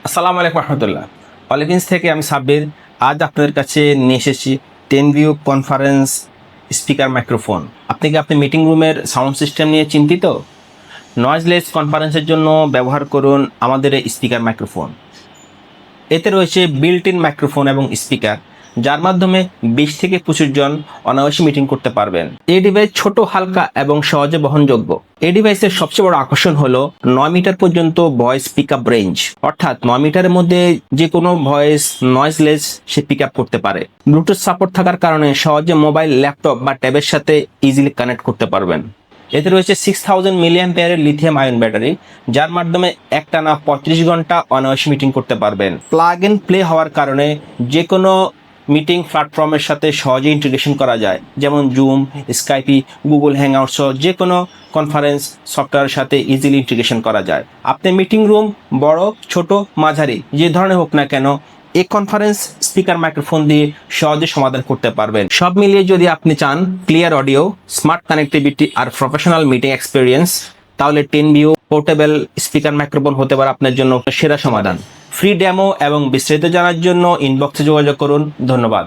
আসসালামু আলাইকুম রহমতুল্লাহ। অলিভিন্স থেকে আমি সাব্বির। আজ আপনাদের কাছে নিয়ে এসেছি টেনভিউ কনফারেন্স স্পিকার মাইক্রোফোন। আপনি কি আপনি মিটিং রুমের সাউন্ড সিস্টেম নিয়ে চিন্তিত? নয়েজলেস কনফারেন্সের জন্য ব্যবহার করুন আমাদের এই স্পিকার মাইক্রোফোন। এতে রয়েছে বিল্ট ইন মাইক্রোফোন এবং স্পিকার, যার মাধ্যমে 20 থেকে 25 জন অনায়াসে মিটিং করতে পারবেন। এই ডিভাইস ছোট, হালকা এবং সহজে বহনযোগ্য। এই ডিভাইসের সবচেয়ে বড় আকর্ষণ হলো 9 মিটার পর্যন্ত ভয়েস পিক আপ রেঞ্জ, অর্থাৎ 9 মিটারের মধ্যে যে কোনো ভয়েস নয়েজলেস সে পিক আপ করতে পারে। ব্লুটুথ সাপোর্ট থাকার কারণে সহজে মোবাইল, ল্যাপটপ বা ট্যাবের সাথে ইজিলি কানেক্ট করতে পারবেন। এতে রয়েছে 6000 মিলিঅ্যাম্পিয়ারের লিথিয়াম আয়ন ব্যাটারি, যার মাধ্যমে একটানা 35 ঘন্টা অনায়াসে মিটিং করতে পারবেন। প্লাগ এন্ড প্লে হওয়ার কারণে যে কোনো মিটিং প্ল্যাটফর্মের সাথে সহজে ইন্টিগ্রেশন করা যায়, যেমন জুম, স্কাইপি, গুগল হ্যাংআউটস সহ যে কোনো কনফারেন্স সফটওয়্যারের সাথে ইজিলি ইন্টিগ্রেশন করা যায়। আপনি মিটিং রুম বড়, ছোট, মাঝারি যে ধরনের হোক না কেন, এই কনফারেন্স স্পিকার মাইক্রোফোন দিয়ে সহজে সমাধান করতে পারবেন। সব মিলিয়ে যদি আপনি চান ক্লিয়ার অডিও, স্মার্ট কানেক্টিভিটি আর প্রফেশনাল মিটিং এক্সপিরিয়েন্স, তাহলে টেনভিউ পোর্টেবল স্পিকার মাইক্রোফোন হতে পারে আপনার জন্য সেরা সমাধান। ফ্রি ডেমো এবং বিস্তারিত জানার জন্য ইনবক্সে যোগাযোগ করুন। ধন্যবাদ।